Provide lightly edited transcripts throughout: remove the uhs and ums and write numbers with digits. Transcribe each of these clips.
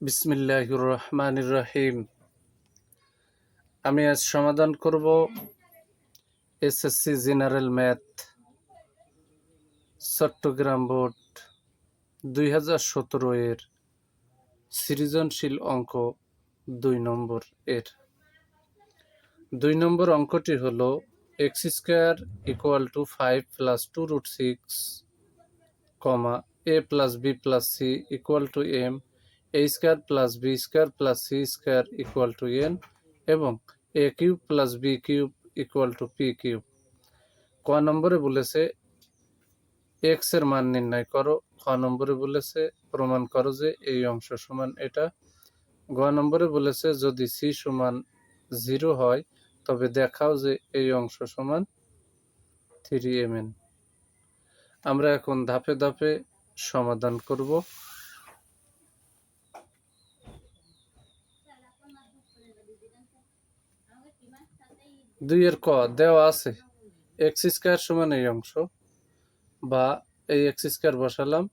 বিসমিল্লাহির রহমানির রহিম। আমি আজ সমাধান করব SSC general math Chittagong board 2017 এর সৃজনশীল অঙ্ক 2 নম্বর এর 2 নম্বর অঙ্কটি হলো x square equal to 5 plus 2 root 6 comma a plus b plus c equal to m a square plus b square plus c square equal to n এবং a cube plus b cube equal to p cube. ক নম্বরে বলেছে x এর মান নির্ণয় করো। খ নম্বরে বলেছে প্রমাণ করো যে এই অংশ সমান এটা। গ নম্বরে বলেছে যদি c সমান 0 হয় তবে দেখাও যে এই অংশ সমান 3mn। আমরা এখন ধাপে ধাপে সমাধান করব। দুইয়ের ক দেওয়া আছে এক্স স্কয়ার সমান এই অংশ বা এই এক্স স্কয়ার বসালাম,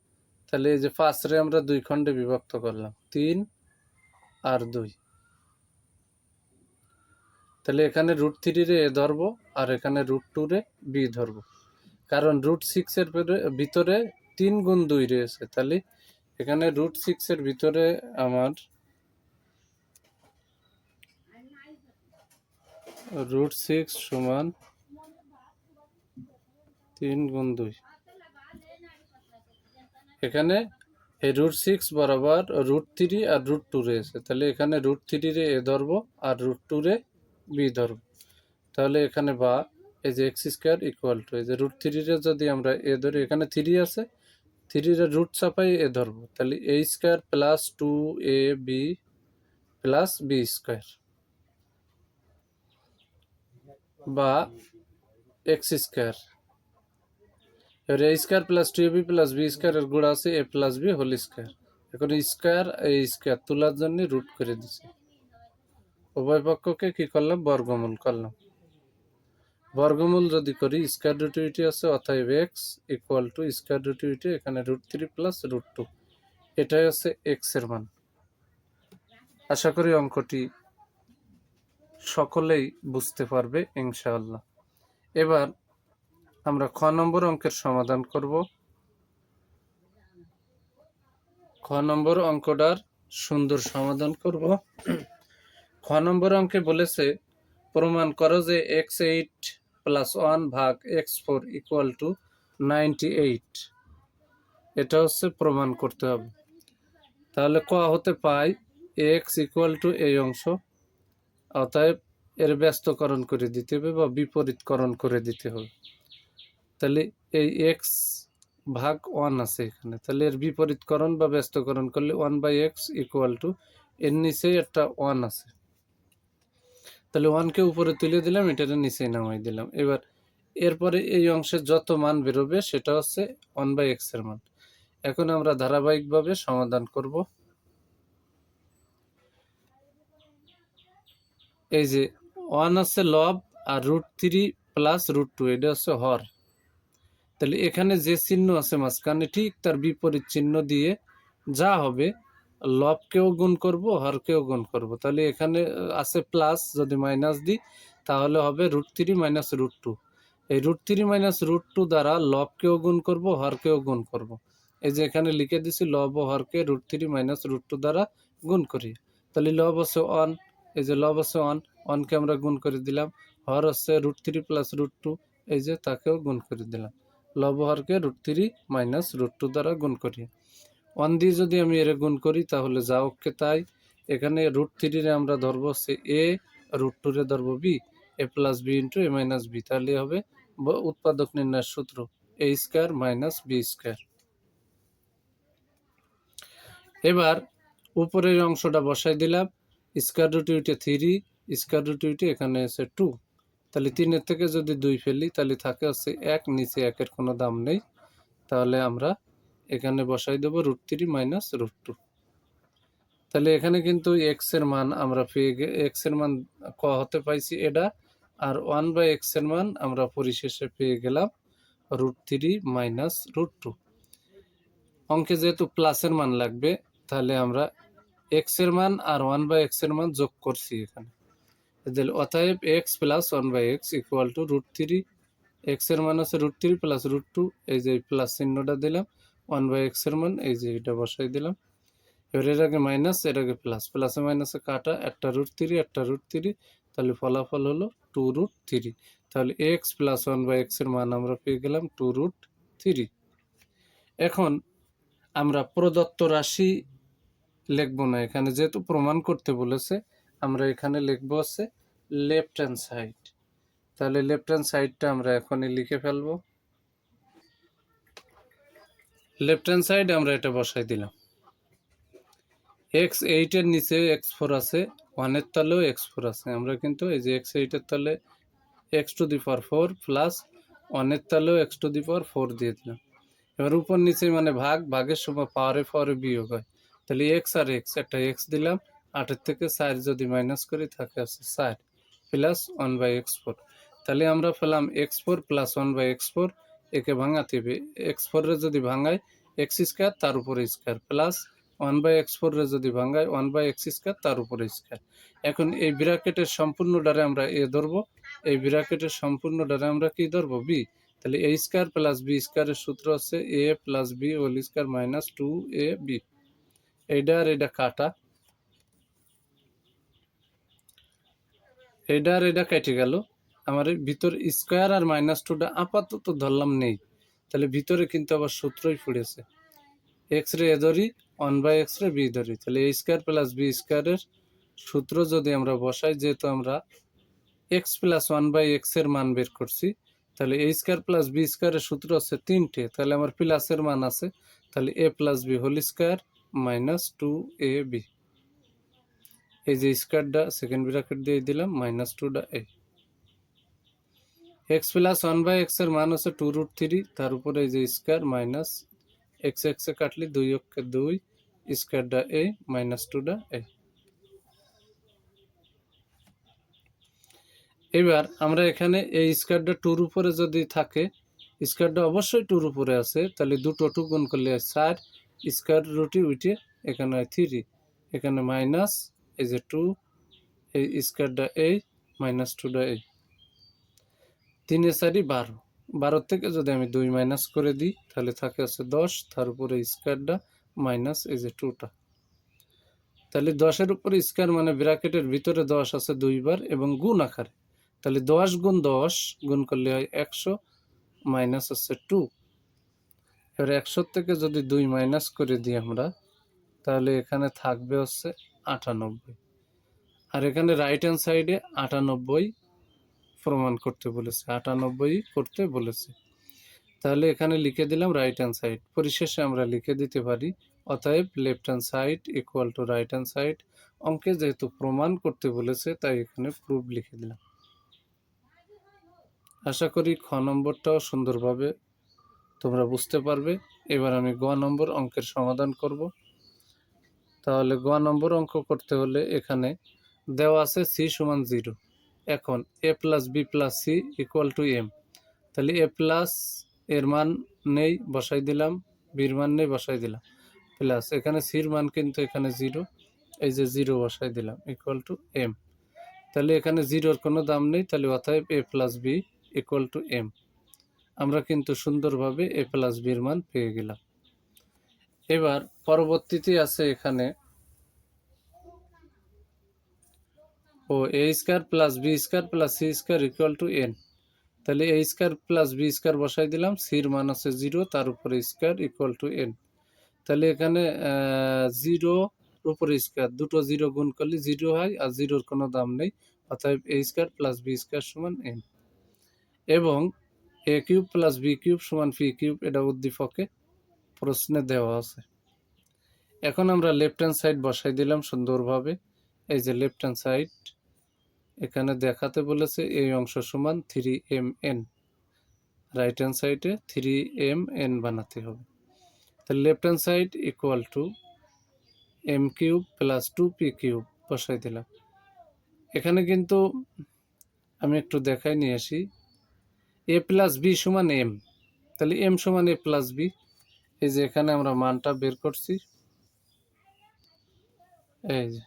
তাহলে এই যে 5 রে আমরা 2 খণ্ডে বিভক্ত করলাম, 3 আর 2। তাহলে এখানে √3 রে এ ধরবো আর এখানে √2 রে বি ধরবো, কারণ √6 এর ভিতরে 3 গুণ 2 রয়েছে। তাহলে এখানে √6 এর ভিতরে আমার √6 সমান 3 গুণ 2। এখানে এই √6 বরাবর √3 আর √2 রয়েছে, তাহলে এখানে √3 রে এ ধরবো আর √2 রে বি ধরবো। তাহলে এখানে বা এই যে এক্স স্কয়ার ইকুয়াল টু এই যে √3 রে যদি আমরা এ ধরি, এখানে 3 আছে, 3 রে রুট চাপাই এ ধরবো, তাহলে a square plus 2ab plus b square বা এক্স স্কয়ার। এবার a square plus 2ab plus b square এর গুণ আছে a plus b whole square. এখন স্কয়ার a স্কয়ার তোলার জন্য রুট করে দিছি, উভয় পক্ষকে কি করলাম বর্গমূল করলাম। বর্গমূল যদি করি স্কয়ার রুট আছে, অতএব x equal to square root এখানে √3 প্লাস √2, এটাই হচ্ছে x এর মান। আশা করি অঙ্কটি সকলেই বুঝতে পারবে ইনশাআল্লাহ। এবার আমরা খ নম্বর অঙ্কের সমাধান করব। খ নম্বর অঙ্কটার সুন্দর সমাধান করব। খ নম্বর অঙ্কে বলেছে প্রমাণ করো যে x8 প্লাস 1 ভাগ x4 ইকুয়াল টু 98। এটা হচ্ছে প্রমাণ করতে হবে। তাহলে ক হতে পাই x ইকুয়াল টু এই অংশ, অতএব এর ব্যস্তকরণ করে দিতে হবে বা বিপরীতকরণ করে দিতে হবে। তাহলে এই x ভাগ 1 আছে এখানে, তাহলে এর বিপরীতকরণ বা ব্যস্তকরণ করলে 1/x ইকুয়াল টু এর নিচে একটা 1 আছে, তাহলে 1 কে উপরে তুলে দিলাম, এটার নিচে নামাই দিলাম। এবার এরপরে এই অংশের যত মান বেরোবে সেটা হচ্ছে 1/x এর মান। এখন আমরা ধারাবাহিকভাবে সমাধান করব। এই যে 1 হচ্ছে লব আর √3 প্লাস √2 এটা হচ্ছে হর। তাহলে এখানে যে চিহ্ন আছে মাঝখানে ঠিক তার বিপরীত চিহ্ন দিয়ে যা হবে লবকেও গুণ করব হরকেও গুণ করব। তাহলে এখানে আছে প্লাস, যদি মাইনাস দিই তাহলে হবে √3 মাইনাস √2। এই √3 মাইনাস √2 দ্বারা লবকেও গুণ করব হরকেও গুণ করব। এই যে এখানে লিখে দিছি লব ও হরকে √3 মাইনাস √2 দ্বারা গুণ করি। তাহলে লব হচ্ছে 1, এই যে লব হচ্ছে 1, 1কে আমরা গুণ করে দিলাম। হর হচ্ছে √3 প্লাস √2, এই যে তাকেও গুণ করে দিলাম। লব হরকে √3 মাইনাস √2 দ্বারা গুণ করি। 1 দিয়ে যদি আমি এর গুণ করি তাহলে যা ওকে তাই। এখানে √3 রে আমরা ধরবো হচ্ছে a, √2 রে ধরবো b, a plus b into a minus b। তাহলে হবে উৎপাদক নির্ণয়ের সূত্র a square minus b square. এবার উপরের অংশটা বসাই দিলাম, স্কয়ার রুট 3, স্কয়ার রুট এখানে আছে 2, তাহলে 3 থেকে যদি 2 ফেলি তাহলে থাকে হচ্ছে 1, নিচে 1 এর কোনো দাম নেই, তাহলে আমরা এখানে বসাই দেব √3 মাইনাস √2। তাহলে এখানে কিন্তু x এর মান আমরা পেয়ে x এর মান ক হতে পাইছি এটা, আর 1/x এর মান আমরা পরিশেষে পেয়ে গেলাম √3 মাইনাস √2। অঙ্কে যেহেতু প্লাসের মান লাগবে তাহলে আমরা এক্স এর মান আর 1/x এর মান যোগ করছি এখানে। তাহলে অতএব x plus 1/x equal to √3। X এর মান আছে √3 প্লাস √2, এই যে প্লাস চিহ্নটা দিলাম। 1/x এর মান এই যে এটা বসাই দিলাম। এবার এর আগে মাইনাস, এর আগে প্লাস, প্লাসে মাইনাসে কাটা, একটা √3 একটা √3, তাহলে ফলাফল হলো 2√3। তাহলে এক্স প্লাস 1/x এর মান আমরা পেয়ে গেলাম 2√3। এখন আমরা প্রদত্ত রাশি লিখবো না এখানে, যেহেতু প্রমাণ করতে বলেছে আমরা এখানে লিখবো হচ্ছে লেফট হ্যান্ড সাইড। তাহলে লেফট হ্যান্ড সাইডটা আমরা এখনই লিখে ফেলবো। লেফট হ্যান্ড সাইড আমরা এটা বসাই দিলাম। x8 এর নিচে x4 আছে, 1 এর তলেও x4 আছে। আমরা কিন্তু এই যে x8 এর তলে x⁴ প্লাস 1 এর তলেও x⁴ দিয়ে দিলাম। এবার উপর নিচে মানে ভাগের সময় পাওয়ারে বিয়োগ হয়। তাহলে x আর x, একটা x দিলাম, 8 এর থেকে 4 যদি মাইনাস করি থাকে আছে 4 প্লাস 1/x4। তাহলে আমরা পেলাম x4 প্লাস 1/x4। একে ভাঙাতে হবে, x4 রে যদি ভাঙাই x² তার উপরে স্কয়ার, প্লাস 1/x4 রে যদি ভাঙাই 1/x² তার উপরে স্কয়ার। এখন এই ব্র্যাকেটের সম্পূর্ণটারে আমরা a ধরবো, এই ব্র্যাকেটের সম্পূর্ণটারে আমরা কি ধরবো, b। তাহলে a² প্লাস b স্কয়ারের সূত্র হচ্ছে a plus b whole square minus 2ab। এইটা আর এটা কাটা, এইটা আর এটা কেটে গেল। আমার ভিতর স্কয়ার আর -2টা আপাতত ধরলাম নেই, তাহলে ভিতরে কিন্তু আবার সূত্রই পড়েছে। এক্স রে এ ধরি, 1/x রে বি ধরি, তাহলে a² প্লাস b স্কয়ারের সূত্র যদি আমরা বসাই, যেহেতু আমরা x প্লাস 1/x এর মান বের করছি, তাহলে a² প্লাস b স্কয়ারের সূত্র হচ্ছে 3টে, তাহলে আমার প্লাসের মান আছে, তাহলে a plus b whole square minus 2ab। এই যে স্কয়ারটা সেকেন্ড ব্র্যাকেট দিয়ে দিলাম, -2টা a। x প্লাস 1/x এর মান হচ্ছে 2√3, তার উপরে এই যে স্কয়ার মাইনাস x এ কাটলে 2 অক্ষে 2, স্কয়ারটা a -2টা a। এবার আমরা এখানে এই স্কয়ারটা 2-র উপরে যদি থাকে, স্কয়ারটা অবশ্যই 2-র উপরে আছে, তাহলে দুটো 2 গুণ করলে 4, স্কয়ার রুটে উঠে এখানে 3, এখানে মাইনাস এই যে 2, এই স্কয়ারটা a -2টা a। 3 এ 4 12, 12 থেকে যদি আমি 2 মাইনাস করে দিই তাহলে থাকে আছে 10, তার উপরে স্কয়ারটা মাইনাস এই যে 2টা। তাহলে 10-এর উপরে স্কয়ার মানে ব্র্যাকেটের ভিতরে 10 আছে 2 বার এবং গুণ আকারে, তাহলে 10 গুণ 10 গুণ করলে হয় 100 মাইনাস হচ্ছে 2। এবার 100 থেকে যদি 2 মাইনাস করে দিই আমরা, তাহলে এখানে থাকবে হচ্ছে 98। আর এখানে রাইট হ্যান্ড সাইডে 98 প্রমাণ করতে বলেছে, 98 করতে বলেছে। তাহলে এখানে লিখে দিলাম রাইট হ্যান্ড সাইড। পরিশেষে আমরা লিখে দিতে পারি অতএব left hand side equal to right hand side. অঙ্কে যেহেতু প্রমাণ করতে বলেছে তাই এখানে প্রুফ লিখে দিলাম। আশা করি খ নম্বরটাও সুন্দরভাবে তোমরা বুঝতে পারবে। এবার আমি গ নম্বর অঙ্কের সমাধান করব। তাহলে গ নম্বর অঙ্ক করতে হলে এখানে দেওয়া আছে c সমান 0। এখন a plus B plus C equal to M. তাহলে a প্লাস এর মান নেই, বসাই দিলাম, বির মান নেই, বসাই দিলাম, প্লাস এখানে সির মান কিন্তু এখানে 0, এই যে 0 বসাই দিলাম ইকুয়াল টু এম। তাহলে এখানে 0-র কোনো দাম নেই, তাহলে অতএব a plus B equal to M. আমরা কিন্তু সুন্দরভাবে a প্লাস বির মান পেয়ে গেলাম। এবার পরবর্তীতে আছে এখানে a² plus b² plus c² equal to n। তাহলে a² প্লাস b² বসাই দিলাম, সির মান আছে 0, তার উপরে স্কয়ার ইকুয়াল টু n। তাহলে এখানে 0 উপরে স্কয়ার, দুটো 0 গুণ করলে 0 হয়, আর 0-র কোনো দাম নেই, অতএব a² প্লাস b² সমান n। এবং a³ প্লাস b³ সমান p³ এটা উদ্দীপকে প্রশ্নে দেওয়া আছে। এখন আমরা লেফট হ্যান্ড সাইড বসাই দিলাম সুন্দরভাবে। এই যে লেফট হ্যান্ড সাইড এখানে দেখাতে বলেছে এই অংশ সমান 3mn, রাইট হ্যান্ড সাইডে 3mn বানাতে হবে। তাহলে left hand side equal to m³ plus 2p³ বসাই দিলাম। এখানে কিন্তু আমি একটু দেখাই নিয়ে আসি, a প্লাস বি সমান m, তাহলে m সমান a প্লাস বি। এই যে এখানে আমরা মানটা বের করছি, এই যে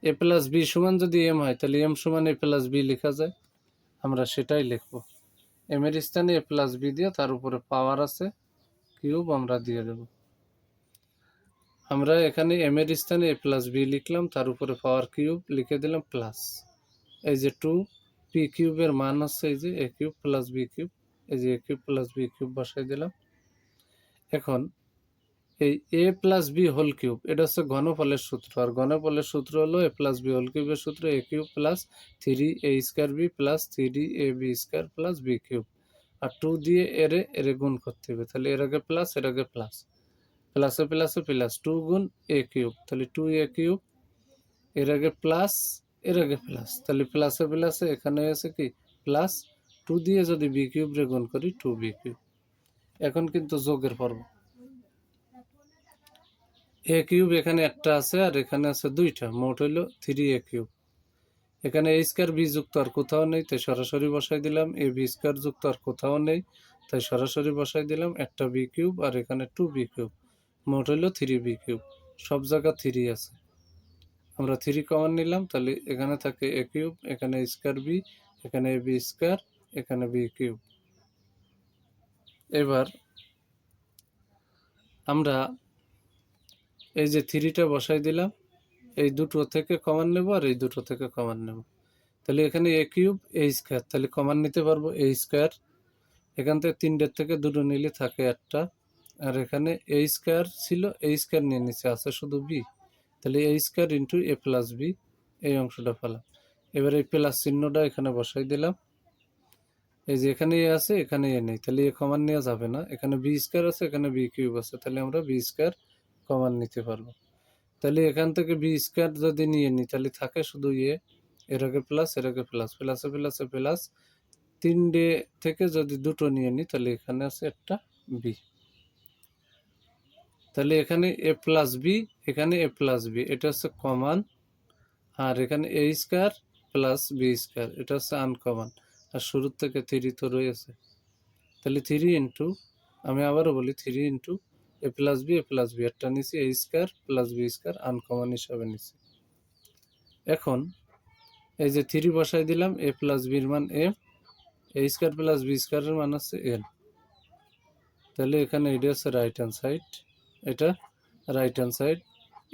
এ প্লাস বি সমান যদি এম হয় তাহলে এম সমান এ প্লাস বি লেখা যায়, আমরা সেটাই লিখব। এম এর স্থানে এ প্লাস বি দিয়ে তার উপরে পাওয়ার আছে কিউব আমরা দিয়ে দেব। আমরা এখানে এম এর স্থানে এ প্লাস বি লিখলাম, তার উপরে পাওয়ার কিউব লিখে দিলাম প্লাস, এই যে 2 পি কিউবের মান হচ্ছে এই যে এ কিউব প্লাস বি কিউব, এই যে এ কিউব প্লাস বি কিউব বসাই দিলাম। এখন এই এ প্লাস বি হোল কিউব এটা হচ্ছে ঘনফলের সূত্র, আর ঘনফলের সূত্র হলো এ প্লাস বি হোল কিউবের সূত্র a cube plus 3 a square b plus 3 a b square plus b cube, আর 2 দিয়ে এরে গুণ করতে হবে, তাহলে এর আগে প্লাস এর আগে প্লাস, প্লাসে প্লাসে প্লাস 2 গুণ এ কিউব, তাহলে 2 এ কিউব, এর আগে প্লাস এর আগে প্লাস, তাহলে প্লাসে প্লাসে এখানে আছে কি প্লাস, 2 দিয়ে যদি বি কিউব রে গুণ করি 2 বি কিউব। এখন কিন্তু যোগের পর্ব, এ কিউব এখানে একটা আছে আর এখানে আছে দুইটা, মোট হইল 3 এ কিউব। এখানে এ স্কোয়ার বি যুক্ত আর কোথাও নেই, তাই সরাসরি বসাই দিলাম, এ বি স্কোয়ার যুক্ত আর কোথাও নেই, তাই সরাসরি বসাই দিলাম একটা বি কিউব আর এখানে 2 বি কিউব, মোট হইল 3 বি কিউব, সব জায়গা 3 আছে, আমরা 3 কমন নিলাম, তাহলে এখানে থাকে এ কিউব, এখানে স্কোয়ার বি, এখানে এ বি স্কোয়ার, এখানে বি কিউব। এবার আমরা এই যে 3টা বসাই দিলাম, এই দুটো থেকে কমন নেব আর এই দুটো থেকে কমন নেব, তাহলে এখানে এ কিউব এ স্কোয়ার, তাহলে কমন নিতে পারবো এ স্কোয়ার, এখান থেকে 3টের থেকে দুটো নিলে থাকে একটা, আর এখানে এ স্কোয়ার ছিল এ স্কোয়ার নিয়ে নিচে আছে শুধু বি, তাহলে এ স্কোয়ার ইন্টু এ প্লাস বি, এই অংশটা পেলাম। এবার এই প্লাস চিহ্নটা এখানে বসাই দিলাম, এই যে এখানে এ আছে এখানে এ নেই, তাহলে এ কমন নেওয়া যাবে না, এখানে বি স্কোয়ার আছে এখানে বি কিউব আছে, তাহলে আমরা বি স্কোয়ার কমন নিতে পারবো। তাহলে এখান থেকে বি স্কোয়ার যদি নিয়ে নিই তাহলে থাকে শুধু এ, এর আগে প্লাস এর আগে প্লাস, প্লাসে প্লাসে প্লাস, 3 থেকে যদি দুটো নিয়ে নিই তাহলে এখানে আছে একটা বি, তাহলে এখানে এ প্লাস বি, এখানে এ প্লাস বি, এটা হচ্ছে কমন, আর এখানে এ স্কোয়ার প্লাস বি স্কোয়ার এটা হচ্ছে আনকমন, আর শুরুর থেকে 3 তো রয়েছে, তাহলে 3 ইন্টু, আমি আবারও বলি 3 ইন্টু এ প্লাস বি একটা নিচ্ছি, a square plus b square uncommon হিসাবে নিচ্ছি। এখন এই যে 3 বসাই দিলাম, এ প্লাস বির মান এম, এ স্কোয়ার প্লাস বি স্কোয়ারের মান হচ্ছে এন, তাহলে এখানে এটা হচ্ছে রাইট হ্যান্ড সাইড, এটা রাইট হ্যান্ড সাইড,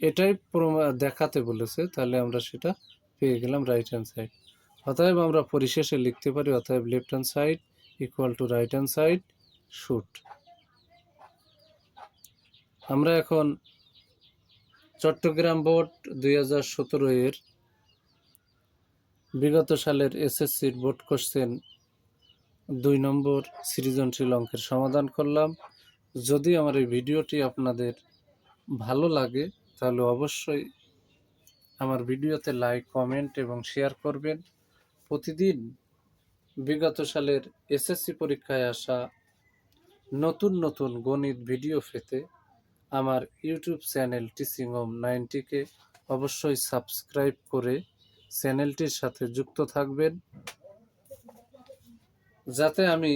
এটাই দেখাতে বলেছে, তাহলে আমরা সেটা পেয়ে গেলাম রাইট হ্যান্ড সাইড। অতএব আমরা পরিশেষে লিখতে পারি অতএব left hand side equal to right hand side should. আমরা এখন চট্টগ্রাম বোর্ড 2017 এর বিগত সালের এসএসসির বোর্ড কোশ্চেন 2 নম্বর সৃজনশীল অঙ্কের সমাধান করলাম। যদি আমার এই ভিডিওটি আপনাদের ভালো লাগে তাহলে অবশ্যই আমার ভিডিওতে লাইক কমেন্ট এবং শেয়ার করবেন। প্রতিদিন বিগত সালের এসএসসি পরীক্ষায় আসা নতুন নতুন গণিত ভিডিও পেতে আমার ইউটিউব চ্যানেল টিচিং হোম 90কে অবশ্যই সাবস্ক্রাইব করে চ্যানেলটির সাথে যুক্ত থাকবেন, যাতে আমি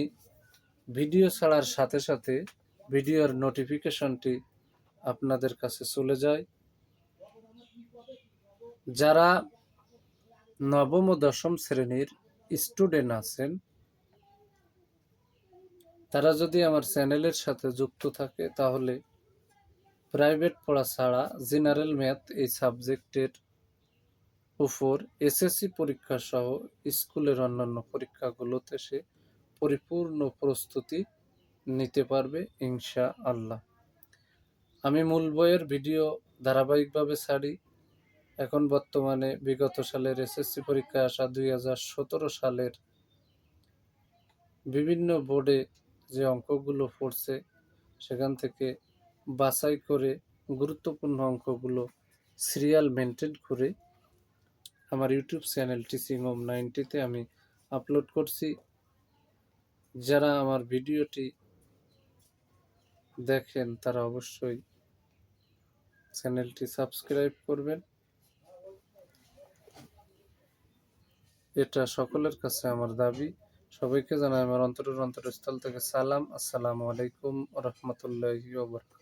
ভিডিও ছাড়ার সাথে সাথে ভিডিওর নোটিফিকেশনটি আপনাদের কাছে চলে যায়। যারা নবম ও দশম শ্রেণীর স্টুডেন্ট আছেন তারা যদি আমার চ্যানেলের সাথে যুক্ত থাকে তাহলে প্রাইভেট পড়া ছাড়া জেনারেল ম্যাথ এই সাবজেক্টের উপর এসএসসি পরীক্ষা সহ স্কুলের অন্যান্য পরীক্ষাগুলোতে সে পরিপূর্ণ প্রস্তুতি নিতে পারবে ইনশাআল্লাহ। আমি মূল বইয়ের ভিডিও ধারাবাহিকভাবে ছাড়ি। এখন বর্তমানে বিগত সালের এসএসসি পরীক্ষায় আসা 2017 সালের বিভিন্ন বোর্ডে যে অঙ্কগুলো পড়ছে সেখান থেকে বাছাই করে গুরুত্বপূর্ণ অঙ্কগুলো সিরিয়াল মেনটেন করে আমার ইউটিউব চ্যানেল টিচিং হোম 90তে আমি আপলোড করছি। যারা আমার ভিডিওটি দেখেন তারা অবশ্যই চ্যানেলটি সাবস্ক্রাইব করবেন, এটা সকলের কাছে আমার দাবি। সবাইকে জানাই আমার অন্তরের অন্তরস্থল থেকে সালাম। আসসালামু আলাইকুম ওয়া রাহমাতুল্লাহি ওয়া বারাকাতুহু।